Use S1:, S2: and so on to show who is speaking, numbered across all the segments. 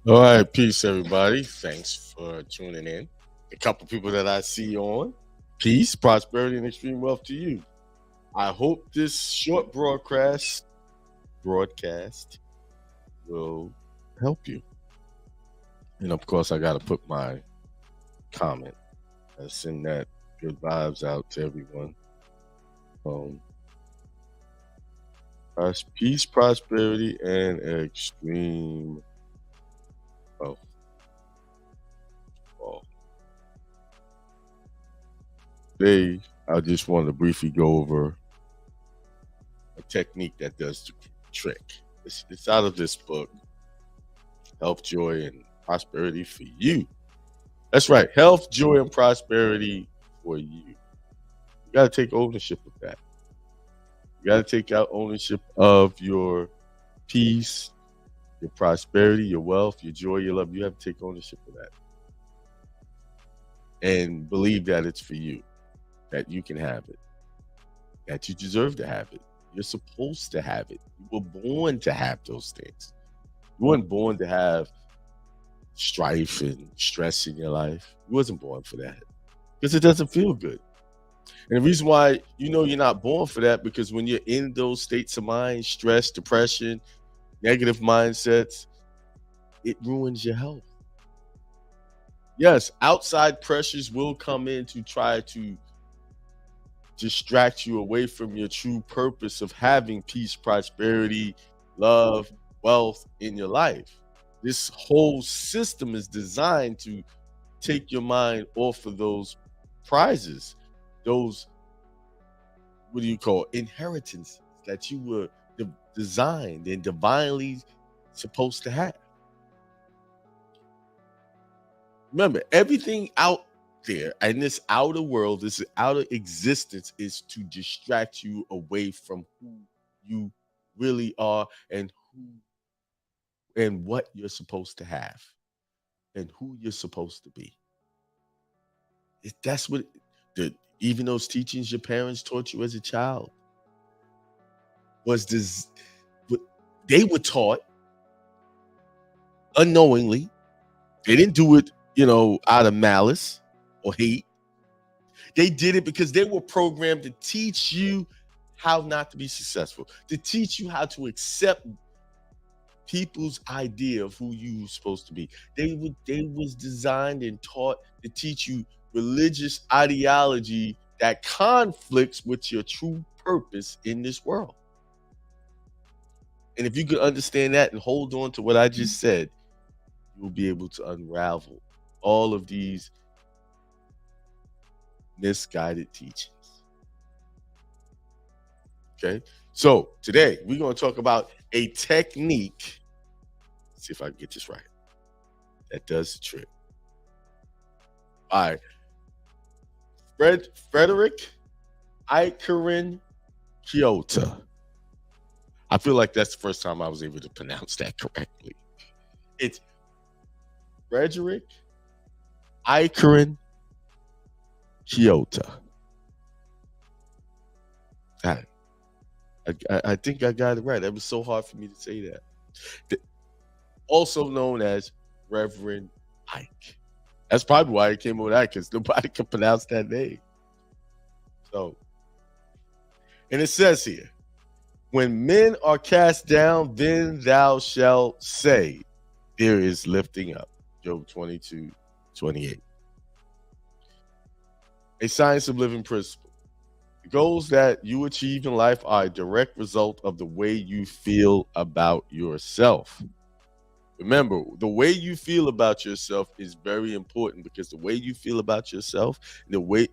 S1: All right, peace, everybody. Thanks for tuning in. A couple people that I see on. Peace, prosperity, and extreme wealth to you. I hope this short broadcast will help you. And of course, I got to put my comment. I send that good vibes out to everyone. Peace, prosperity, and extreme wealth. Today, I just want to briefly go over a technique that does the trick. It's out of this book, Health, Joy, and Prosperity for You. That's right, health, joy, and prosperity for you. You got to take ownership of that. You got to take out ownership of your peace, your prosperity, your wealth, your joy, your love. You have to take ownership of that. And believe that it's for you, that you can have it, that you deserve to have it. You're supposed to have it. You were born to have those things. You weren't born to have strife and stress in your life. You wasn't born for that because it doesn't feel good. And the reason why you're not born for that, because when you're in those states of mind, stress, depression, negative mindsets, it ruins your health. Yes, outside pressures will come in to try to distract you away from your true purpose of having peace, prosperity, love, wealth in your life. This whole system is designed to take your mind off of those prizes, those, inheritance that you were designed and divinely supposed to have. Remember, everything out there in this outer world, this outer existence, is to distract you away from who you really are and what you're supposed to have and who you're supposed to be. That's what even those teachings your parents taught you as a child was this. They were taught unknowingly. They didn't do it, out of malice or hate. They did it because they were programmed to teach you how not to be successful, to teach you how to accept people's idea of who you were supposed to be. They was designed and taught to teach you religious ideology that conflicts with your true purpose in this world. And if you could understand that and hold on to what I just said, you'll be able to unravel all of these misguided teachings. Okay, so today we're going to talk about a technique. Let's see if I can get this right. That does the trick. All right, Frederick Icarin Kyoto. I feel like that's the first time I was able to pronounce that correctly. It's Frederick Icarin Kyoto. I think I got it right. It was so hard for me to say that. Also known as Reverend Ike. That's probably why it came over that, because nobody could pronounce that name. So, and it says here, when men are cast down, then thou shalt say, there is lifting up. Job 22:28. A science of living principle. The goals that you achieve in life are a direct result of the way you feel about yourself. Remember, the way you feel about yourself is very important, because the way you feel about yourself is the way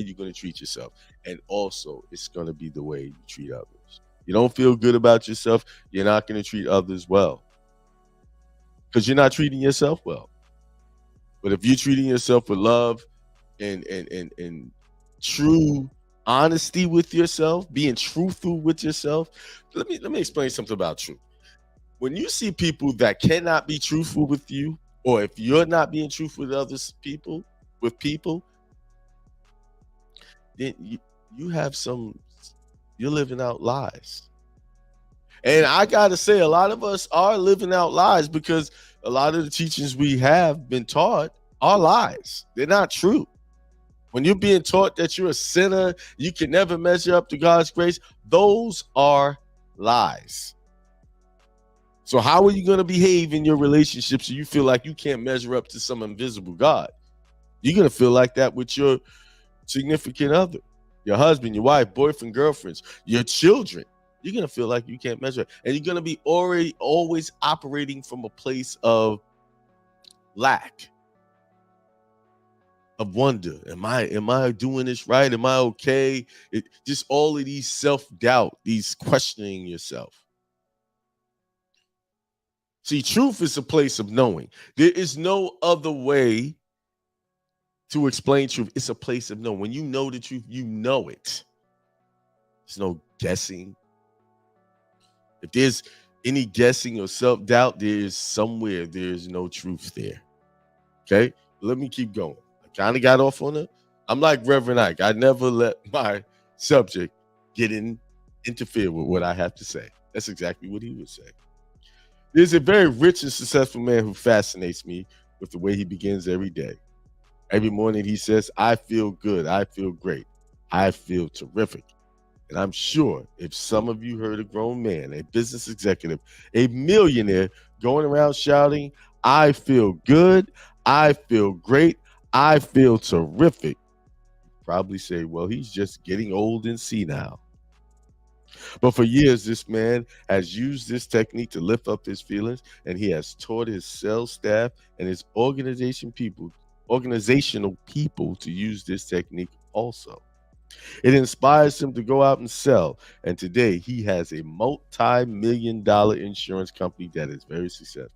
S1: you're going to treat yourself. And also, it's going to be the way you treat others. You don't feel good about yourself, you're not going to treat others well, because you're not treating yourself well. But if you're treating yourself with love and true honesty with yourself, being truthful with yourself. Let me explain something about truth. When you see people that cannot be truthful with you, or if you're not being truthful with people, then you're living out lies. And I gotta say, a lot of us are living out lies, because a lot of the teachings we have been taught are lies. They're not true. When you're being taught that you're a sinner, you can never measure up to God's grace, those are lies. So how are you going to behave in your relationships so you feel like you can't measure up to some invisible God? You're going to feel like that with your significant other, your husband, your wife, boyfriend, girlfriends, your children. You're going to feel like you can't measure. And you're going to be always operating from a place of lack, of wonder. Am I doing this right? Am I okay? Just all of these self-doubt, these questioning yourself. See, truth is a place of knowing. There is no other way to explain truth. It's a place of knowing. When you know the truth, you know it. There's no guessing. If there's any guessing or self-doubt, there's no truth there. Okay? Let me keep going. I kind of got off on it. I'm like Reverend Ike. I never let my subject interfere with what I have to say. That's exactly what he would say. There's a very rich and successful man who fascinates me with the way he begins every day. Every morning he says, I feel good. I feel great. I feel terrific. And I'm sure if some of you heard a grown man, a business executive, a millionaire going around shouting, I feel good. I feel great. I feel terrific, probably say, well, he's just getting old and senile. But for years, this man has used this technique to lift up his feelings, and he has taught his sales staff and his organizational people to use this technique also. It inspires him to go out and sell, and today he has a multi-million-dollar insurance company that is very successful.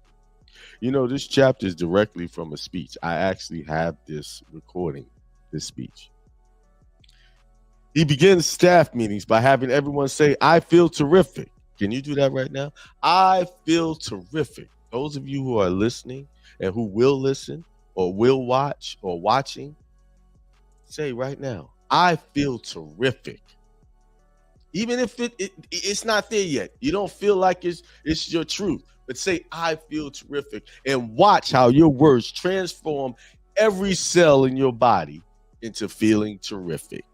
S1: You know, this chapter is directly from a speech. I actually have this recording, this speech. He begins staff meetings by having everyone say, I feel terrific. Can you do that right now? I feel terrific. Those of you who are listening and who will listen or will watch or watching, say right now, I feel terrific. Even if it's not there yet, you don't feel like it's your truth, but say, I feel terrific, and watch how your words transform every cell in your body into feeling terrific.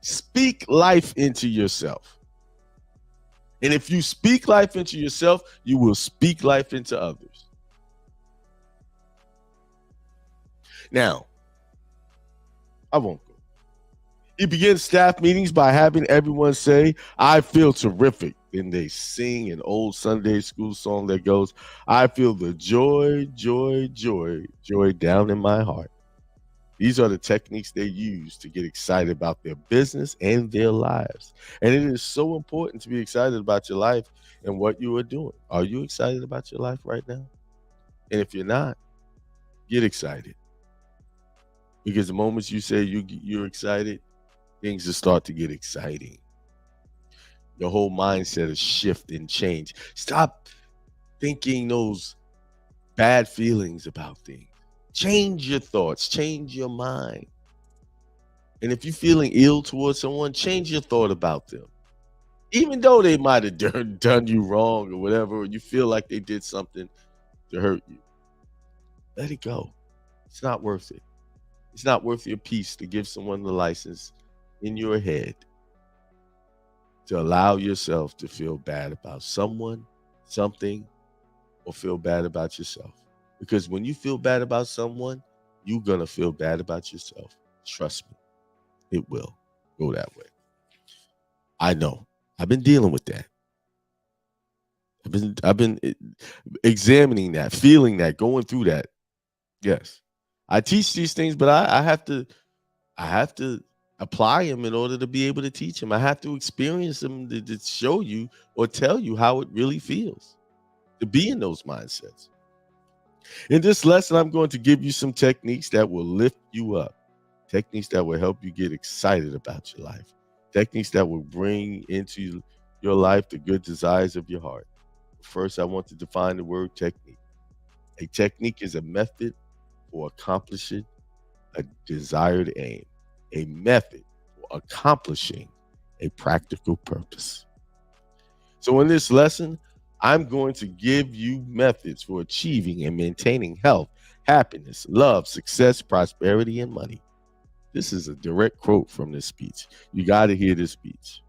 S1: Speak life into yourself. And if you speak life into yourself, you will speak life into others. Now, I won't go. He begins staff meetings by having everyone say, I feel terrific. Then they sing an old Sunday school song that goes, I feel the joy, joy, joy, joy down in my heart. These are the techniques they use to get excited about their business and their lives. And it is so important to be excited about your life and what you are doing. Are you excited about your life right now? And if you're not, get excited. Because the moment you say you're excited, things will start to get exciting. Your whole mindset is shift and change. Stop thinking those bad feelings about things. Change your thoughts, change your mind. And if you're feeling ill towards someone, change your thought about them. Even though they might have done you wrong or whatever, or you feel like they did something to hurt you, let it go. It's not worth it. It's not worth your peace to give someone the license in your head to allow yourself to feel bad about someone, something, or feel bad about yourself. Because when you feel bad about someone, you're going to feel bad about yourself. Trust me, it will go that way. I know. I've been dealing with that. I've been examining that, feeling that, going through that. Yes. I teach these things, but I have to apply them in order to be able to teach them. I have to experience them to show you or tell you how it really feels to be in those mindsets. In this lesson, I'm going to give you some techniques that will lift you up, techniques that will help you get excited about your life, techniques that will bring into your life the good desires of your heart. First, I want to define the word technique. A technique is a method for accomplishing a desired aim, a method for accomplishing a practical purpose. So in this lesson, I'm going to give you methods for achieving and maintaining health, happiness, love, success, prosperity, and money. This is a direct quote from this speech. You got to hear this speech.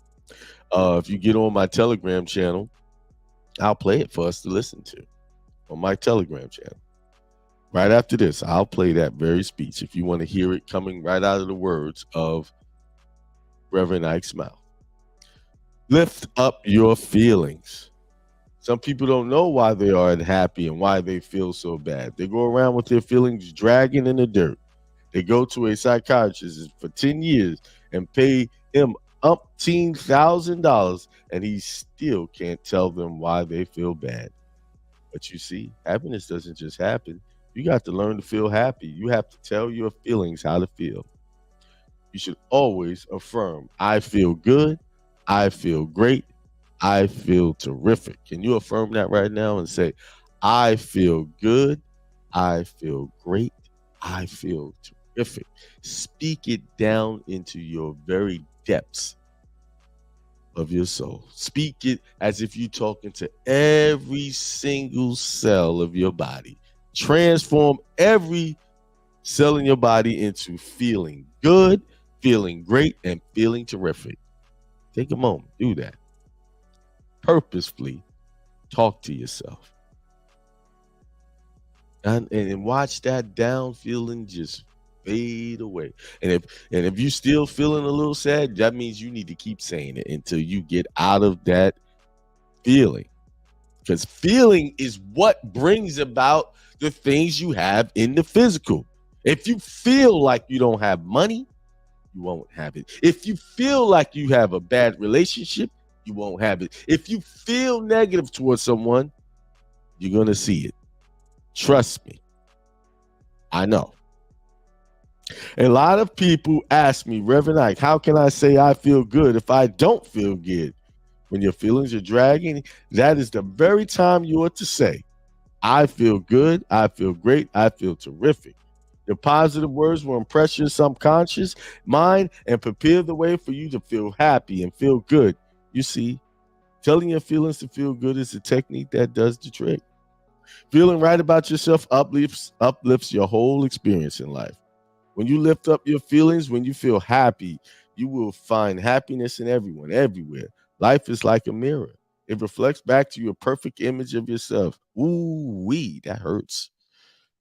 S1: If you get on my Telegram channel, I'll play it for us to listen to on my Telegram channel. Right after this, I'll play that very speech if you want to hear it coming right out of the words of Reverend Ike's mouth. Lift up your feelings. Some people don't know why they are unhappy and why they feel so bad. They go around with their feelings dragging in the dirt. They go to a psychiatrist for 10 years and pay him umpteen $1,000, and he still can't tell them why they feel bad. But you see, happiness doesn't just happen. You got to learn to feel happy. You have to tell your feelings how to feel. You should always affirm, I feel good, I feel great, I feel terrific. Can you affirm that right now and say, I feel good, I feel great, I feel terrific. Speak it down into your very depths of your soul. Speak it as if you're talking to every single cell of your body. Transform every cell in your body into feeling good, feeling great, and feeling terrific. Take a moment, do that. Purposefully talk to yourself. And watch that down feeling just fade away. And if you're still feeling a little sad, that means you need to keep saying it until you get out of that feeling. Because feeling is what brings about the things you have in the physical. If you feel like you don't have money, you won't have it. If you feel like you have a bad relationship, you won't have it. If you feel negative towards someone, you're going to see it. Trust me. I know. A lot of people ask me, Reverend Ike, how can I say I feel good if I don't feel good? When your feelings are dragging, that is the very time you ought to say, I feel good, I feel great, I feel terrific. The positive words will impress your subconscious mind and prepare the way for you to feel happy and feel good. You see, telling your feelings to feel good is a technique that does the trick. Feeling right about yourself uplifts your whole experience in life. When you lift up your feelings, when you feel happy, you will find happiness in everyone, everywhere. Life is like a mirror. It reflects back to you a perfect image of yourself. Ooh-wee, that hurts.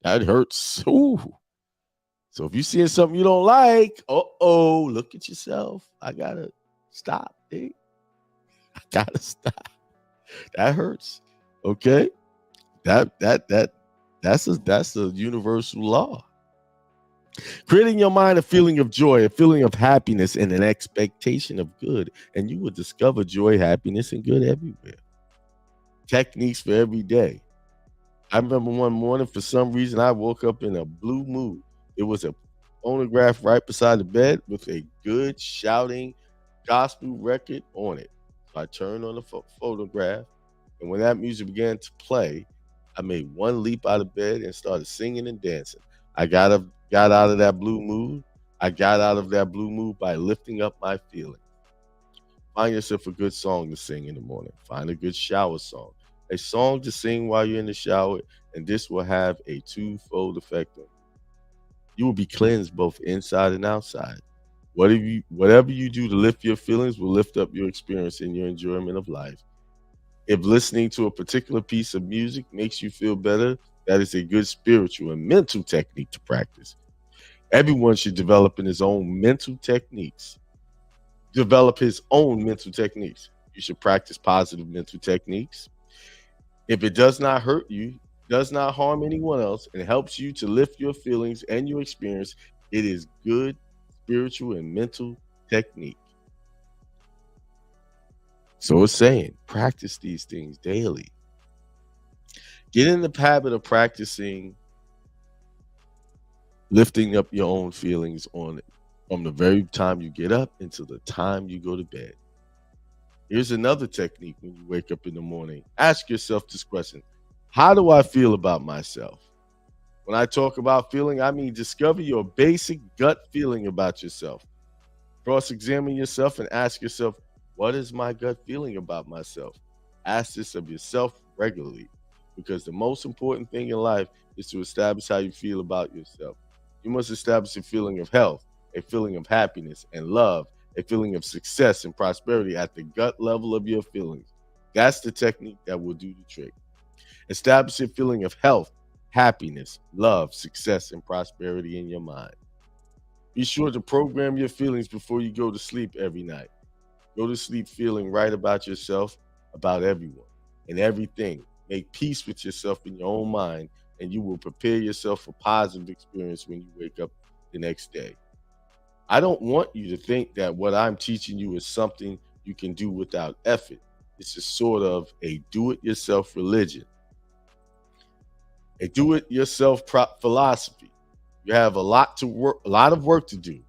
S1: That hurts. Ooh. So if you're seeing something you don't like, look at yourself. I gotta stop. I gotta stop. That hurts. Okay. That's a universal law. Creating in your mind a feeling of joy, a feeling of happiness, and an expectation of good, and you will discover joy, happiness, and good everywhere. Techniques for every day. I remember one morning, for some reason, I woke up in a blue mood. It was a phonograph right beside the bed with a good shouting gospel record on it. So I turned on the photograph, and when that music began to play, I made one leap out of bed and started singing and dancing. I got out of that blue mood. I got out of that blue mood by lifting up my feelings. Find yourself a good song to sing in the morning. Find a good shower song. A song to sing while you're in the shower, and this will have a twofold effect on you. You will be cleansed both inside and outside. Whatever you do to lift your feelings will lift up your experience and your enjoyment of life. If listening to a particular piece of music makes you feel better, that is a good spiritual and mental technique to practice. Everyone should develop his own mental techniques. Develop his own mental techniques. You should practice positive mental techniques. If it does not hurt you, does not harm anyone else, and helps you to lift your feelings and your experience, it is good spiritual and mental technique. So it's saying, practice these things daily. Get in the habit of practicing lifting up your own feelings from the very time you get up until the time you go to bed. Here's another technique when you wake up in the morning. Ask yourself this question: how do I feel about myself? When I talk about feeling, I mean discover your basic gut feeling about yourself. Cross-examine yourself and ask yourself, what is my gut feeling about myself? Ask this of yourself regularly because the most important thing in life is to establish how you feel about yourself. You must establish a feeling of health, a feeling of happiness and love, a feeling of success and prosperity at the gut level of your feelings. That's the technique that will do the trick. Establish a feeling of health, happiness, love, success, and prosperity in your mind. Be sure to program your feelings before you go to sleep every night. Go to sleep feeling right about yourself, about everyone, and everything. Make peace with yourself in your own mind, and you will prepare yourself for positive experience when you wake up the next day. I don't want you to think that what I'm teaching you is something you can do without effort. It's a sort of a do-it-yourself religion, a do-it-yourself philosophy. You have a lot of work to do.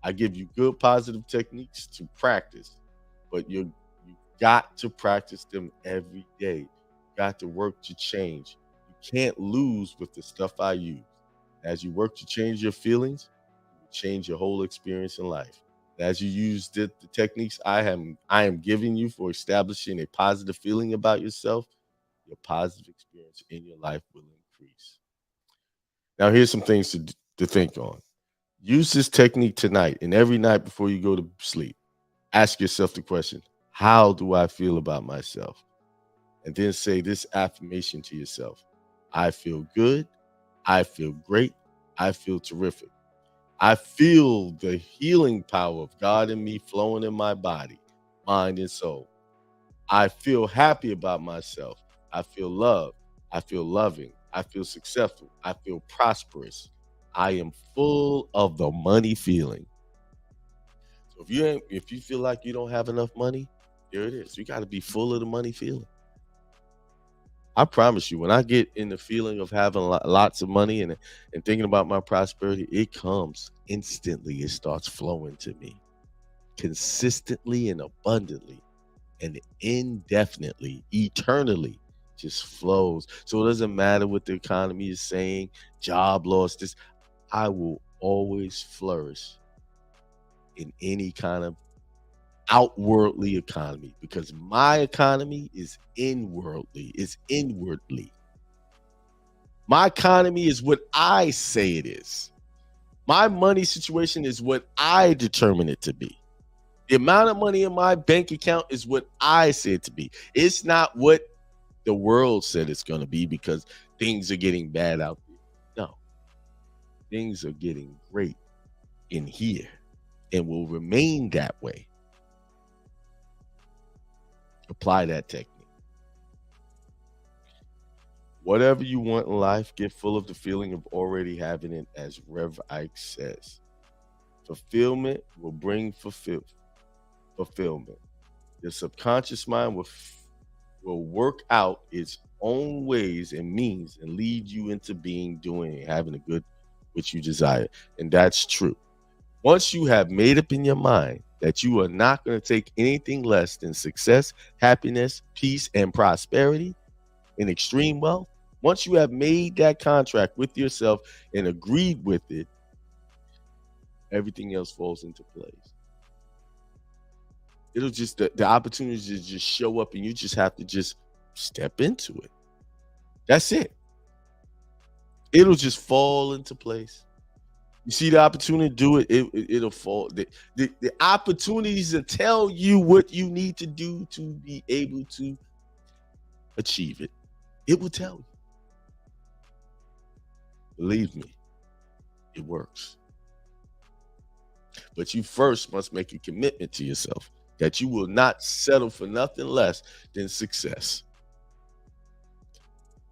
S1: I give you good positive techniques to practice, but you got to practice them every day. You got to work to change. You can't lose with the stuff I use. As you work to change your feelings, you change your whole experience in life. As you use the techniques I am giving you for establishing a positive feeling about yourself, your positive experience in your life will increase. Now, here's some things to think on. Use this technique tonight and every night before you go to sleep. Ask yourself the question, how do I feel about myself? And then say this affirmation to yourself. I feel good. I feel great. I feel terrific. I feel the healing power of God in me flowing in my body, mind, and soul. I feel happy about myself. I feel loved. I feel loving. I feel successful. I feel prosperous. I am full of the money feeling. So if you feel like you don't have enough money, there it is. You got to be full of the money feeling. I promise you, when I get in the feeling of having lots of money and thinking about my prosperity, it comes instantly. It starts flowing to me consistently and abundantly and indefinitely, eternally just flows. So it doesn't matter what the economy is saying, job loss, this, I will always flourish in any kind of outwardly economy because my economy is inwardly, it's inwardly. My economy is what I say it is. My money situation is what I determine it to be. The amount of money in my bank account is what I say it to be. It's not what the world said it's going to be because things are getting bad out there. No, things are getting great in here and will remain that way. Apply that technique. Whatever you want in life, get full of the feeling of already having it, as Rev Ike says. Fulfillment will bring fulfillment. Your subconscious mind will work out its own ways and means and lead you into being, doing, and having a good which you desire. And that's true. Once you have made up in your mind that you are not going to take anything less than success, happiness, peace, and prosperity and extreme wealth, once you have made that contract with yourself and agreed with it, everything else falls into place. It'll just, the opportunities to just show up and you just have to just step into it. That's it. It'll just fall into place. You see the opportunity to do it, it'll fall. The opportunities to tell you what you need to do to be able to achieve it, it will tell you. Believe me, it works. But you first must make a commitment to yourself that you will not settle for nothing less than success.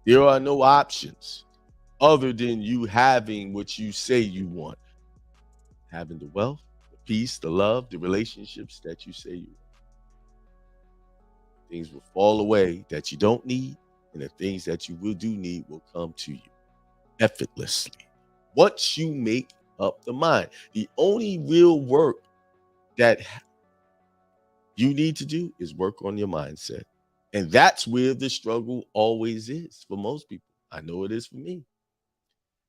S1: There are no options other than you having what you say you want. Having the wealth, the peace, the love, the relationships that you say you want. Things will fall away that you don't need, and the things that you will do need will come to you effortlessly. Once you make up the mind, the only real work that you need to do is work on your mindset. And that's where the struggle always is for most people. I know it is for me.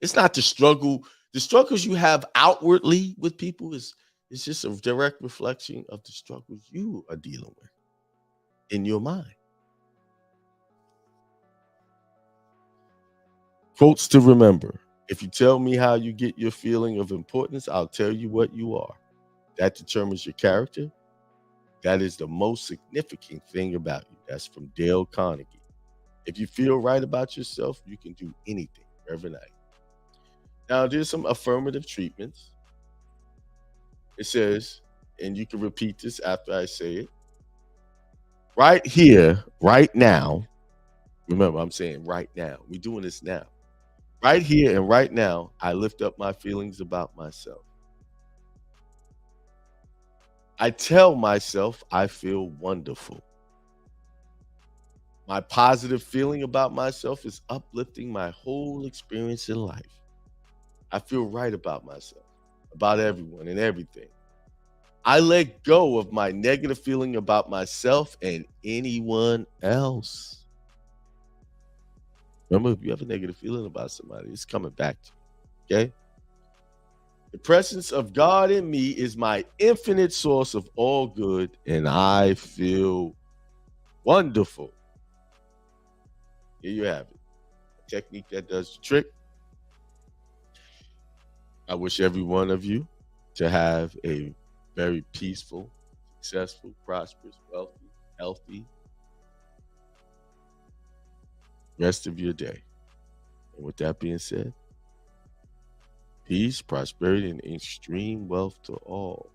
S1: It's not the struggle. The struggles you have outwardly with people is just a direct reflection of the struggles you are dealing with in your mind. Quotes to remember. If you tell me how you get your feeling of importance, I'll tell you what you are. That determines your character. That is the most significant thing about you. That's from Dale Carnegie. If you feel right about yourself, you can do anything, Reverend Knight. Now, there's some affirmative treatments. It says, and you can repeat this after I say it. Right here, right now. Remember, I'm saying right now. We're doing this now. Right here and right now, I lift up my feelings about myself. I tell myself I feel wonderful. My positive feeling about myself is uplifting my whole experience in life. I feel right about myself, about everyone and everything. I let go of my negative feeling about myself and anyone else. Remember, if you have a negative feeling about somebody, it's coming back to you, okay? The presence of God in me is my infinite source of all good, and I feel wonderful. Here you have it. A technique that does the trick. I wish every one of you to have a very peaceful, successful, prosperous, wealthy, healthy rest of your day. And with that being said, peace, prosperity, and extreme wealth to all.